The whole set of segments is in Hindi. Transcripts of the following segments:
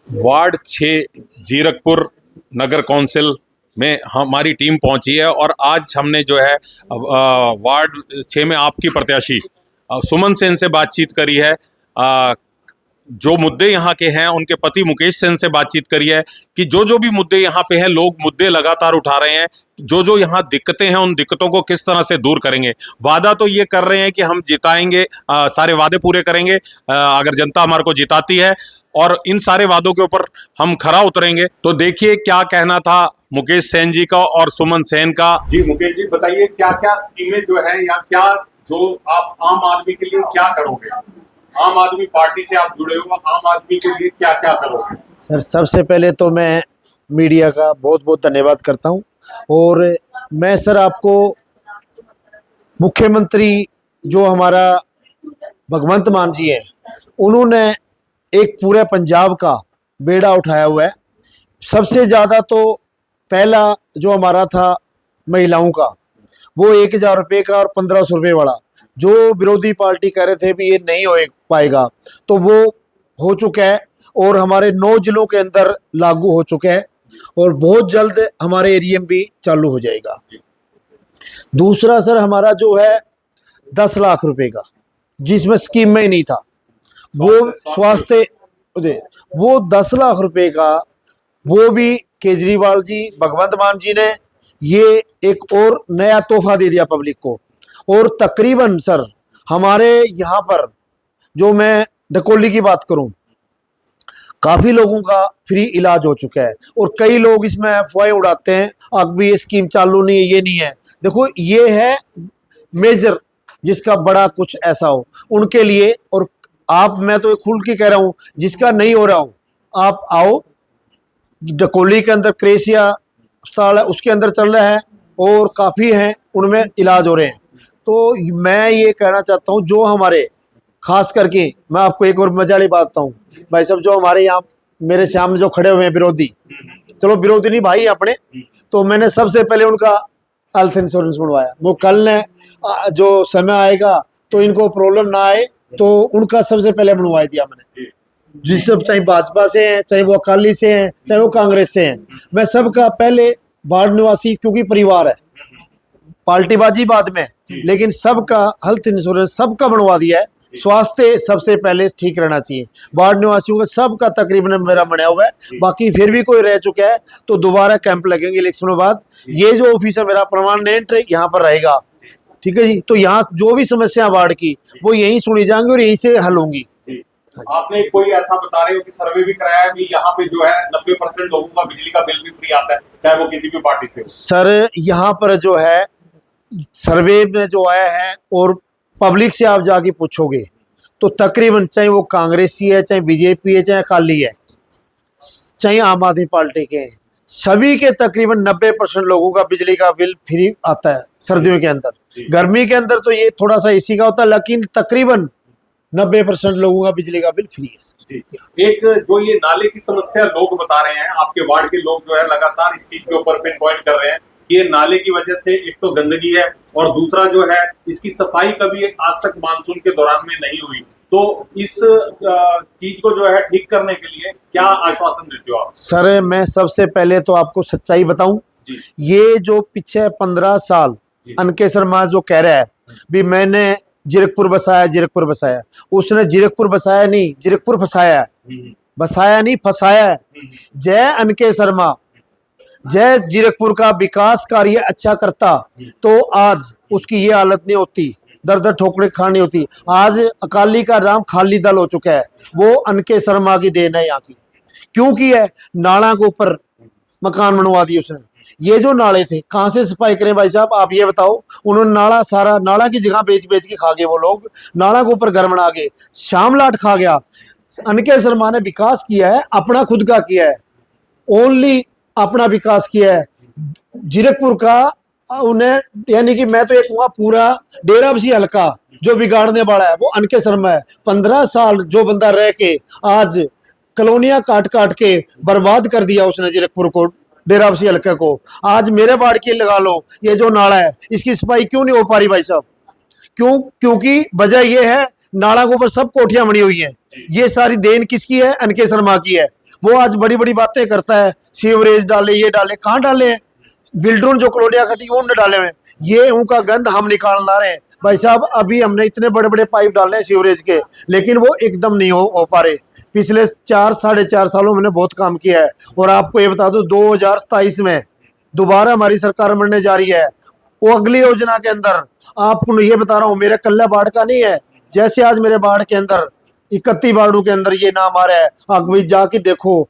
वार्ड 6 जीरकपुर नगर कौंसिल में हमारी टीम पहुंची है और आज हमने जो है वार्ड 6 में आपकी प्रत्याशी सुमन सेन से बातचीत करी है। जो मुद्दे यहाँ के हैं उनके पति मुकेश सेन से बातचीत करी है कि जो भी मुद्दे यहाँ पे हैं, लोग मुद्दे लगातार उठा रहे हैं, जो यहाँ दिक्कतें हैं उन दिक्कतों को किस तरह से दूर करेंगे। वादा तो ये कर रहे हैं कि हम जिताएंगे, सारे वादे पूरे करेंगे अगर जनता हमारे को जिताती है, और इन सारे वादों के ऊपर हम खरा उतरेंगे। तो देखिए क्या कहना था मुकेश सेन जी का और सुमन सेन का। जी मुकेश जी बताइए, क्या क्या स्कीमें जो है या क्या जो आप आम आदमी के लिए क्या करोगे? आम आदमी पार्टी से आप जुड़े हो, आम आदमी के लिए क्या क्या करोगे? सर, सबसे पहले तो मैं मीडिया का बहुत बहुत धन्यवाद करता हूं। और मैं सर आपको मुख्यमंत्री जो हमारा भगवंत मान जी हैं, उन्होंने एक पूरे पंजाब का बेड़ा उठाया हुआ है। सबसे ज़्यादा तो पहला जो हमारा था महिलाओं का, वो 1000 रुपये का और 1500 रुपये वाला, जो विरोधी पार्टी कह रहे थे भी ये नहीं हो पाएगा, तो वो हो चुका है और हमारे 9 जिलों के अंदर लागू हो चुका है और बहुत जल्द हमारे एरिया में भी चालू हो जाएगा। दूसरा सर हमारा जो है 10 लाख रुपए का, जिसमें स्कीम में ही नहीं था, वो स्वास्थ्य, वो 10 लाख रुपए का, वो भी केजरीवाल जी, भगवंत मान जी ने ये एक और नया तोहफा दे दिया पब्लिक को। और तकरीबन सर हमारे यहाँ पर जो मैं ढकोली की बात करूं, काफ़ी लोगों का फ्री इलाज हो चुका है। और कई लोग इसमें अफवाहें उड़ाते हैं, अब भी ये स्कीम चालू नहीं है, ये नहीं है। देखो ये है मेजर, जिसका बड़ा कुछ ऐसा हो उनके लिए। और आप, मैं तो खुल के कह रहा हूँ, जिसका नहीं हो रहा हूँ आप आओ, ढकोली के अंदर क्रेसिया अस्पताल है, उसके अंदर चल रहा है और काफ़ी हैं उनमें इलाज हो रहे हैं। तो मैं ये कहना चाहता हूँ, जो हमारे खास करके, मैं आपको एक और मजा वाली बात बताऊँ भाई साहब, जो हमारे यहाँ मेरे सामने जो खड़े हुए हैं विरोधी, चलो विरोधी नहीं भाई अपने, तो मैंने सबसे पहले उनका हेल्थ इंश्योरेंस बनवाया। वो कल ने जो समय आएगा तो इनको प्रॉब्लम ना आए, तो उनका सबसे पहले बनवा दिया मैंने। जिस सब, चाहे भाजपा से हैं, चाहे वो अकाली से हैं, चाहे वो कांग्रेस से हैं, मैं सबका पहले वार्ड निवासी, क्योंकि परिवार है, पार्टीबाजी बाद में, लेकिन सबका हेल्थ इंश्योरेंस सबका बनवा दिया है। स्वास्थ्य सबसे पहले ठीक रहना चाहिए। वार्ड निवासियों का सबका तकरीबन मेरा बना हुआ है। बाकी फिर भी कोई रह चुका है तो दोबारा कैंप लगेंगे इलेक्शनों बाद। ये जो ऑफिस है मेरा परमानेंट यहाँ पर रहेगा, ठीक है जी। तो यहाँ जो भी समस्या वार्ड की, वो यहीं सुनी जाएंगी और यहीं से हल होंगी। आपने कोई ऐसा बता रहे हो कि सर्वे भी कराया है कि यहाँ पे जो है 90% लोगों का बिजली का बिल भी फ्री आता है, चाहे वो किसी भी पार्टी से? सर यहाँ पर जो है सर्वे में जो आया है, और पब्लिक से आप जाके पूछोगे तो तकरीबन, चाहे वो कांग्रेसी है, चाहे बीजेपी है, चाहे अकाली है, चाहे आम आदमी पार्टी के हैं, सभी के तकरीबन 90% लोगों का बिजली का बिल फ्री आता है सर्दियों के अंदर। गर्मी के अंदर तो ये थोड़ा सा एसी का होता है, लेकिन तकरीबन 90% लोगों का बिजली का बिल फ्री है। एक जो ये नाले की समस्या लोग बता रहे हैं, आपके वार्ड के लोग जो है लगातार इस चीज के ऊपर पिन पॉइंट कर रहे हैं, ये नाले की वजह से एक तो गंदगी है और दूसरा जो है इसकी सफाई कभी आज तक मानसून के दौरान में नहीं हुई। तो इस चीज को जो है ठीक करने के लिए क्या आश्वासन देते हो आप? सर मैं सबसे पहले तो आपको सच्चाई बताऊं, ये जो पीछे 15 साल अनके शर्मा जो कह रहा है भी मैंने जीरकपुर बसाया, जीरकपुर बसाया, उसने जीरकपुर बसाया नहीं, जीरकपुर फसाया, बसाया नहीं फसाया है। जय अनके शर्मा, जय जीरकपुर का विकास कार्य अच्छा करता तो आज उसकी ये हालत नहीं होती, दर दर ठोकरे खानी होती। आज अकाली का राम खाली दल हो चुका है, वो अनके शर्मा की देन है यहाँ की। क्यों की है? नाला के ऊपर मकान बनवा दिए उसने। ये जो नाले थे कहाँ से सफाई करें भाई साहब, आप ये बताओ। उन्होंने नाला, सारा नाला की जगह बेच बेच के खा गए वो लोग, नाला के ऊपर घर बना गए, शामलाट खा गया। अनके शर्मा ने विकास किया है, अपना खुद का किया है, ओनली अपना विकास किया है। जीरकपुर का उन्हें, यानी कि मैं तो ये कहूँगा पूरा डेरा बसी हल्का जो बिगाड़ने वाला है वो अनके शर्मा है। 15 साल जो बंदा रह के आज कॉलोनियां काट काट के बर्बाद कर दिया उसने जीरकपुर को, डेरा बसी हल्के को। आज मेरे वार्ड की लगा लो, ये जो नाला है इसकी सफाई क्यों नहीं हो पा रही भाई साहब? क्यों? क्योंकि वजह ये है, नाला के ऊपर सब कोठियां बनी हुई हैं। ये सारी देन किसकी है? अनके शर्मा की है। वो आज बड़ी बड़ी बातें करता है, सीवरेज डाले, ये डाले, कहाँ डाले हैं? बिल्डरों ने जो कॉलोनियां कटी उन्होंने डाले हुए हैं, ये उनका गंद हम निकाल ला रहे हैं। भाई साहब अभी हमने इतने बड़े बड़े पाइप डाले हैं सीवरेज के, लेकिन वो एकदम नहीं हो पा रहे। पिछले 4 साढ़े 4 सालों में बहुत काम किया है। और आपको ये बता दूं 2027 में दोबारा हमारी सरकार बनने जा रही है। वो अगली योजना के अंदर आपको ये बता रहा हूँ, मेरा कल्ला बाढ़ का नहीं है, जैसे आज मेरे बाढ़ के अंदर 31 वार्डों के अंदर ये नाम आ रहा है, आप भाई जाके देखो,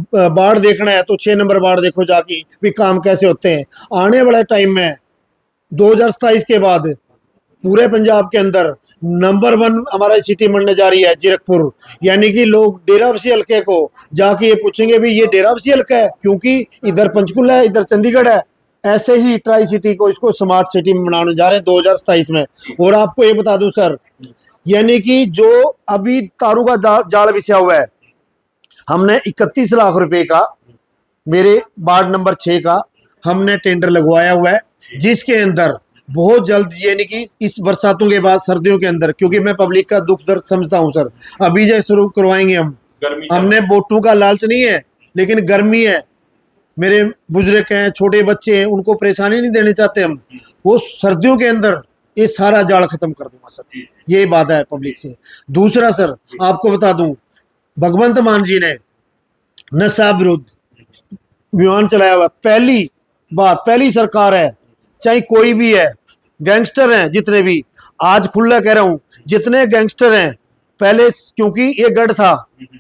बाढ़ देखना है तो 6 नंबर बाढ़ देखो जाके भी काम कैसे होते हैं। आने वाले टाइम में 2027 के बाद पूरे पंजाब के अंदर नंबर 1 हमारा सिटी बनने जा रही है जीरकपुर। यानी कि लोग डेराबस्सी हल्के को जाके ये पूछेंगे भी ये डेराबस्सी हल्का है, क्योंकि इधर पंचकुला है, इधर चंडीगढ़ है। ऐसे ही ट्राई सिटी को इसको स्मार्ट सिटी में बनाने जा रहे हैं 2027 में। और आपको ये बता दूं सर, यानी कि जो अभी तारों का जाल बिछा हुआ है, हमने 31 लाख रुपए का मेरे वार्ड नंबर 6 का हमने टेंडर लगवाया हुआ है, जिसके अंदर बहुत जल्द, यानी कि इस बरसातों के बाद सर्दियों के अंदर, क्योंकि मैं पब्लिक का दुख दर्द समझता हूँ सर, अभी जो शुरू करवाएंगे हम, हमने वोटों का लालच नहीं है, लेकिन गर्मी है, मेरे बुजुर्ग हैं, छोटे बच्चे हैं, उनको परेशानी नहीं देने चाहते हम। वो सर्दियों के अंदर ये सारा जाल खत्म कर दूंगा सर, ये वादा है पब्लिक से। दूसरा सर आपको बता दूं, भगवंत मान जी ने नशा विरुद्ध अभियान चलाया हुआ, पहली सरकार है, चाहे कोई भी है, गैंगस्टर हैं जितने भी, आज खुला कह रहा हूं, जितने गैंगस्टर हैं पहले, क्योंकि ये गढ़ था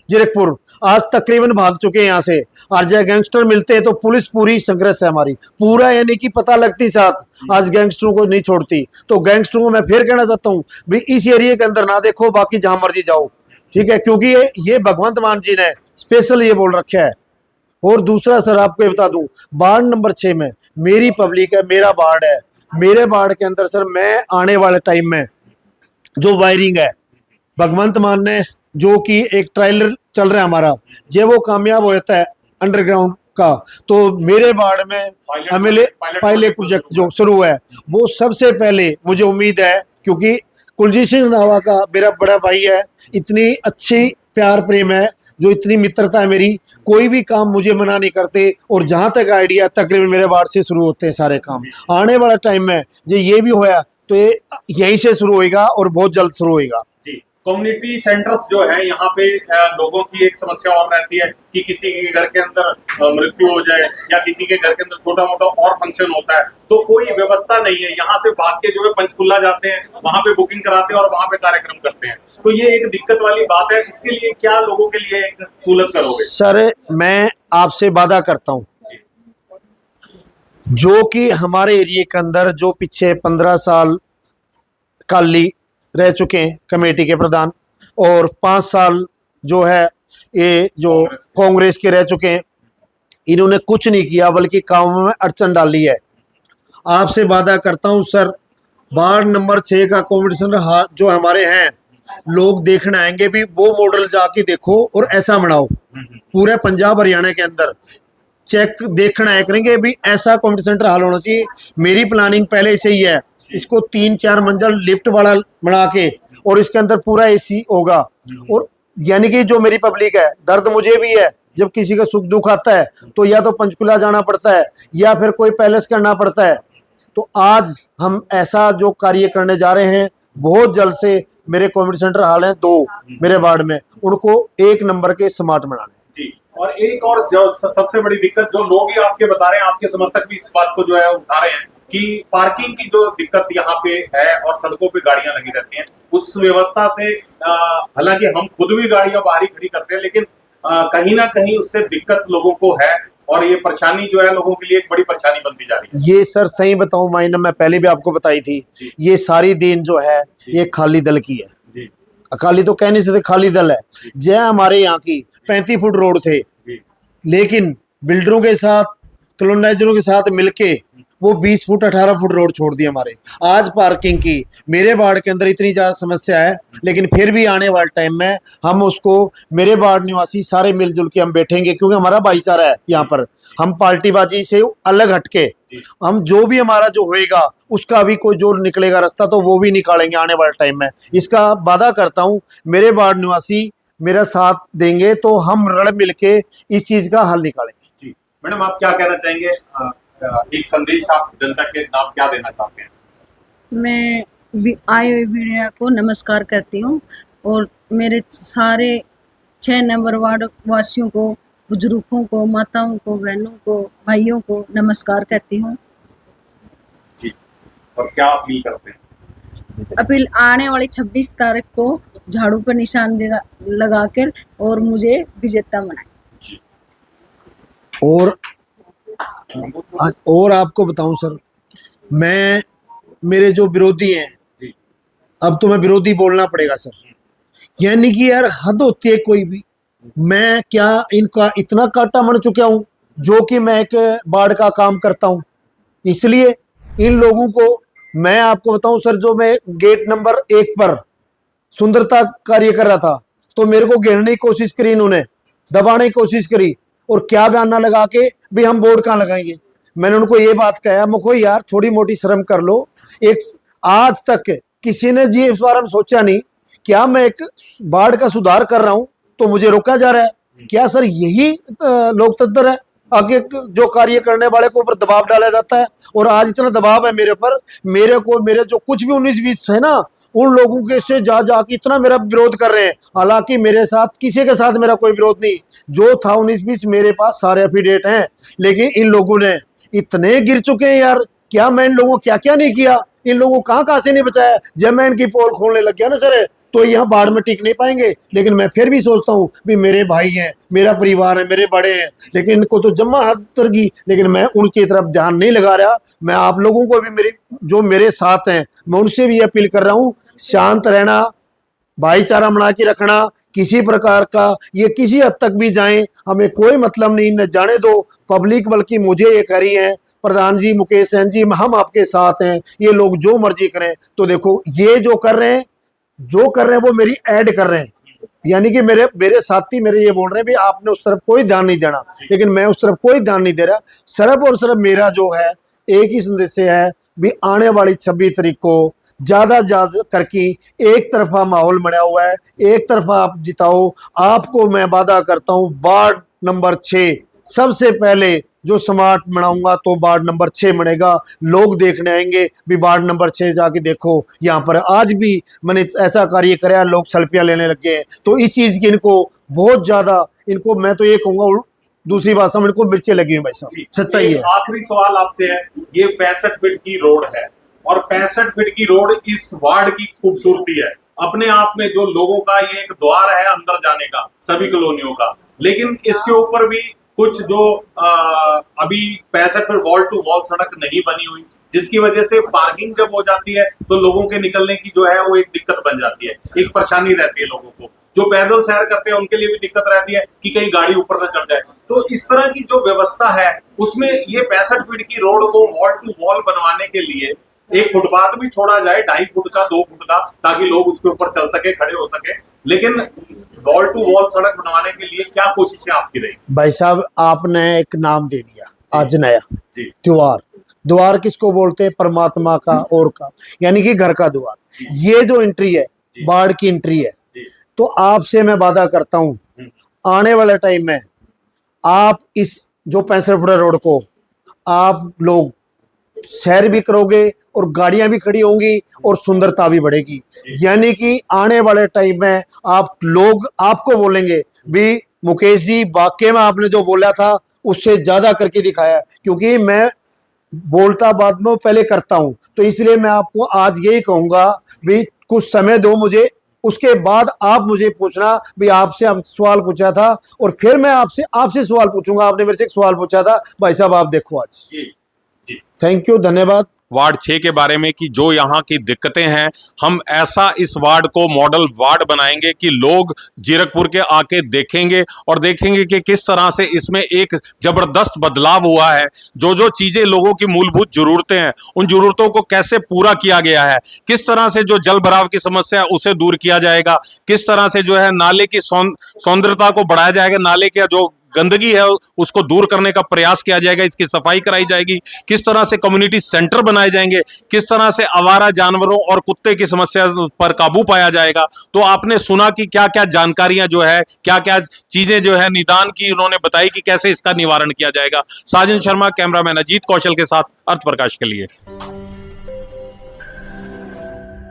जीरकपुर, आज तकरीबन भाग चुके हैं यहाँ से। और जब गैंगस्टर मिलते हैं तो पुलिस पूरी संघर्ष है हमारी, पूरा यानी कि पता लगती साथ, आज गैंगस्टरों को नहीं छोड़ती। तो गैंगस्टरों को मैं फिर कहना चाहता हूँ भी इस एरिया के अंदर ना देखो, बाकी जहां मर्जी जाओ, ठीक है, क्योंकि ये भगवंत मान जी ने स्पेशल ये बोल रखा है। और दूसरा सर आपको ये बता दूं, वार्ड नंबर 6 में मेरी पब्लिक है, मेरा वार्ड है, मेरे वार्ड के अंदर सर मैं आने वाले टाइम में जो वायरिंग है, भगवंत मान ने जो कि एक ट्रायलर चल रहा है हमारा, जब वो कामयाब हो जाता है अंडरग्राउंड का, तो मेरे वार्ड में एमएलए पायलट प्रोजेक्ट जो शुरू है, वो सबसे पहले मुझे उम्मीद है, क्योंकि कुलजीत सिंह रंधावा का मेरा बड़ा भाई है, इतनी अच्छी प्यार प्रेम है, जो इतनी मित्रता है मेरी, कोई भी काम मुझे मना नहीं करते। और जहां तक आइडिया तकरीबन मेरे वार्ड से शुरू होते हैं सारे काम। आने वाला टाइम में जो ये भी होया तो ये यहीं से शुरू होएगा और बहुत जल्द शुरू होएगा। कम्युनिटी सेंटर्स जो है यहाँ पे लोगों की एक समस्या और रहती है कि किसी के घर के अंदर मृत्यु हो जाए या किसी के घर के अंदर छोटा मोटा और फंक्शन होता है, तो कोई व्यवस्था नहीं है, यहाँ से भाग के जो है पंचकुला जाते हैं, वहां पे बुकिंग कराते हैं और वहां पे कार्यक्रम करते हैं। तो ये एक दिक्कत वाली बात है, इसके लिए क्या लोगों के लिए एक सहूलत करोगे? सर मैं आपसे वादा करता हूँ, जो कि हमारे एरिया के अंदर जो पीछे 15 साल काली रह चुके हैं कमेटी के प्रधान, और 5 साल जो है ये जो कांग्रेस के रह चुके हैं, इन्होंने कुछ नहीं किया बल्कि कामों में अड़चन डाली है। आपसे वादा करता हूं सर, वार्ड नंबर 6 का कॉम्पिटिशन जो हमारे हैं, लोग देखने आएंगे भी, वो मॉडल जाके देखो और ऐसा बनाओ। पूरे पंजाब हरियाणा के अंदर चेक देखना आया करेंगे भी, ऐसा कॉम्पिटिशन सेंटर हाल होना चाहिए। मेरी प्लानिंग पहले से ही है, इसको 3-4 मंजिल लिफ्ट वाला बना के, और इसके अंदर पूरा एसी होगा। और यानी कि जो मेरी पब्लिक है, दर्द मुझे भी है, जब किसी का सुख दुख आता है तो या तो पंचकुला जाना पड़ता है या फिर कोई पैलेस करना पड़ता है। तो आज हम ऐसा जो कार्य करने जा रहे हैं, बहुत जल्द से मेरे कम्युनिटी सेंटर हाल हैं 2 मेरे वार्ड में, उनको 1 नंबर के स्मार्ट बनाने जी। और एक और जो सबसे बड़ी दिक्कत जो लोग ही आपके बता रहे हैं, आपके समर्थक भी इस बात को जो है उठा रहे हैं कि पार्किंग की जो दिक्कत यहाँ पे है और सड़कों पे गाड़ियां लगी रहती हैं, उस व्यवस्था से हालांकि हम खुद भी गाड़ियां बाहर ही खड़ी करते हैं, लेकिन कहीं ना कहीं उससे दिक्कत लोगों को है, और ये परेशानी जो है लोगों के लिए एक बड़ी परेशानी बनती जा रही है। ये सर सही बताऊं, मायने मैं पहले भी आपको बताई थी, ये सारी दिन जो है ये खाली दल की है। अकाली तो कह नहीं सकते, खाली दल है। जय हमारे यहाँ की 35 फुट रोड थे, लेकिन बिल्डरों के साथ, कॉलोनाइजरों के साथ मिलके वो 20 फुट 18 फुट रोड छोड़ दी हमारे। आज पार्किंग की मेरे वार्ड के अंदर इतनी ज़्यादा समस्या है, लेकिन फिर भी आने वाले टाइम में हम उसको, मेरे वार्ड निवासी सारे मिलजुल के हम बैठेंगे, क्योंकि हमारा भाईचारा है यहाँ पर। हम पार्टीबाजी से अलग हटके हम जो भी हमारा जो होएगा उसका भी कोई जो निकलेगा रास्ता तो वो भी निकालेंगे आने वाले टाइम में। इसका वादा करता हूँ, मेरे वार्ड निवासी मेरा साथ देंगे तो हम रल मिलके इस चीज का हल निकालेंगे। जी मैडम, आप क्या कहना चाहेंगे? एक संदेश आप जनता के नाम क्या देना चाहते हैं? मैं आए हुए मीडिया को नमस्कार करती हूँ और मेरे सारे 6 नंबर वार्ड वासियों को, बुजुर्गों को, माताओं को, बहनों को, भाइयों को नमस्कार करती हूँ। जी, और क्या अपील करते हैं? अपील आने वाली 26 तारीख को झाड़ू पर निशान लगाकर और मुझे विजेता बनाए। जी और आपको बताऊं सर, मैं मेरे जो विरोधी हैं, जी अब तो मैं विरोधी बोलना पड़ेगा सर, यानी कि यार हद होती है कोई भी। मैं क्या इनका इतना कांटा मर चुका हूं जो कि मैं एक बाढ़ का काम करता हूं, इसलिए इन लोगों को मैं आपको बताऊं सर, जो मैं गेट नंबर 1 पर सुंदरता कार्य कर रहा था तो मेरे को घेरने की कोशिश करी, इन्होंने दबाने की कोशिश करी और क्या बहाना लगा के भी हम बोर्ड कहाँ लगाएंगे। मैंने उनको ये बात कहा, मुझको यार थोड़ी मोटी शर्म कर लो। एक आज तक किसी ने जी इस बार हम सोचा नहीं, क्या मैं एक बाढ़ का सुधार कर रहा हूं तो मुझे रोका जा रहा है? क्या सर यही लोकतंत्र है? आगे जो कार्य करने वाले को ऊपर दबाव डाला जाता है और आज इतना दबाव है मेरे पर, मेरे जो कुछ भी 19-20 थे ना, उन लोगों के से जा के इतना मेरा विरोध कर रहे हैं। हालांकि मेरे साथ किसी के साथ मेरा कोई विरोध नहीं, जो था 19-20 मेरे पास सारे एफिडेट हैं, लेकिन इन लोगों ने इतने गिर चुके हैं यार। क्या मैं इन लोगों को क्या क्या नहीं किया, इन लोगों को कहाँ से नहीं बचाया। जब मैं इनकी पोल खोलने लग गया ना सर, तो यहाँ बाढ़ में टिक नहीं पाएंगे। लेकिन मैं फिर भी सोचता हूँ भी मेरे भाई हैं, मेरा परिवार है, मेरे बड़े हैं, लेकिन इनको तो जम्मा हद उतर गई। लेकिन मैं उनकी तरफ ध्यान नहीं लगा रहा। मैं आप लोगों को भी जो मेरे साथ हैं, मैं उनसे भी अपील कर रहा हूँ, शांत रहना, भाईचारा बना के रखना। किसी प्रकार का ये किसी हद तक भी जाएं, हमें कोई मतलब नहीं, न जाने दो पब्लिक। बल्कि मुझे ये कह रही है प्रधान जी, मुकेश सेन जी, हम आपके साथ हैं, ये लोग जो मर्जी करें। तो देखो ये जो कर रहे हैं वो मेरी ऐड कर रहे हैं, यानी कि मेरे साथी मेरे ये बोल रहे हैं भी आपने उस तरफ कोई ध्यान नहीं देना, लेकिन मैं उस तरफ कोई ध्यान नहीं दे रहा। सिर्फ और सिर्फ मेरा जो है एक ही संदेश है भी आने वाली 26 तारीख को ज्यादा करके एक तरफा माहौल बना हुआ है, एक तरफा आप जिताओ। आपको मैं वादा करता हूँ वार्ड नंबर 6 सबसे पहले जो स्मार्ट बनाऊंगा तो वार्ड नंबर 6 बनेगा। लोग देखने आएंगे भी वार्ड नंबर 6 जाके देखो, यहाँ पर आज भी मैंने ऐसा कार्य कराया, लोग सेल्फियां लेने लग गए हैं। तो इस चीज की इनको बहुत ज्यादा, इनको मैं तो ये कहूंगा दूसरी भाषा में इनको मिर्चें लगी हैं भाई साहब, सच्चाई है। आखिरी सवाल आपसे है, ये 65 फीट की रोड है और 65 फीट की रोड इस वार्ड की खूबसूरती है अपने आप में। जो लोगों का ये एक द्वार है अंदर जाने का सभी कॉलोनियों का, लेकिन इसके ऊपर भी कुछ जो अभी 65 फीट वॉल टू वॉल सड़क नहीं बनी हुई, जिसकी वजह से पार्किंग जब हो जाती है तो लोगों के निकलने की जो है वो एक दिक्कत बन जाती है, एक परेशानी रहती है लोगों को। जो पैदल सैर करते हैं उनके लिए भी दिक्कत रहती है कि कहीं गाड़ी ऊपर न चढ़ जाए। तो इस तरह की जो व्यवस्था है उसमें ये 65 फीट की रोड को वॉल टू वॉल बनवाने के लिए एक फुटपाथ भी छोड़ा जाए, 2.5 फुट का, 2 फुट का, ताकि लोग उसके ऊपर चल सके, खड़े हो सके। लेकिन वॉल टू वॉल सड़क बनवाने के लिए क्या कोशिशें आपकी रही? भाई साहब आपने एक नाम दे दिया आज नया, द्वार। द्वार किसको बोलते हैं? परमात्मा का और का, यानी कि घर का द्वार। ये जो एंट्री है, बाढ़ की एंट्री है, तो आपसे मैं वादा करता हूं आने वाले टाइम में आप इस जो 65 फुट रोड को आप लोग सैर भी करोगे और गाड़ियां भी खड़ी होंगी और सुंदरता भी बढ़ेगी। यानी कि आने वाले टाइम में आप लोग आपको बोलेंगे भी मुकेश जी वाकई में आपने जो बोला था उससे ज्यादा करके दिखाया, क्योंकि मैं बोलता बाद में पहले करता हूं। तो इसलिए मैं आपको आज यही कहूंगा भी कुछ समय दो मुझे, उसके बाद आप मुझे पूछना भी आपसे हम सवाल पूछा था और फिर मैं आपसे सवाल पूछूंगा। आपने मेरे से एक सवाल पूछा था, भाई साहब आप देखो आज। थैंक यू, धन्यवाद। वार्ड 6 के बारे में कि जो यहाँ की दिक्कतें हैं, हम ऐसा इस वार्ड को मॉडल वार्ड बनाएंगे कि लोग जीरकपुर के आके देखेंगे और देखेंगे कि किस तरह से इसमें एक जबरदस्त बदलाव हुआ है। जो जो चीजें लोगों की मूलभूत जरूरतें हैं, उन जरूरतों को कैसे पूरा किया गया है, किस तरह से जो जल भराव की समस्या है उसे दूर किया जाएगा, किस तरह से जो है नाले की सौंदर्यता को बढ़ाया जाएगा, नाले के जो गंदगी है उसको दूर करने का प्रयास किया जाएगा, इसकी सफाई कराई जाएगी, किस तरह से कम्युनिटी सेंटर बनाए जाएंगे, किस तरह से आवारा जानवरों और कुत्ते की समस्या पर काबू पाया जाएगा। तो आपने सुना कि क्या क्या जानकारियां जो है, क्या क्या चीजें जो है निदान की उन्होंने बताई कि कैसे इसका निवारण किया जाएगा। साजन शर्मा, कैमरामैन अजीत कौशल के साथ अर्थ प्रकाश के लिए।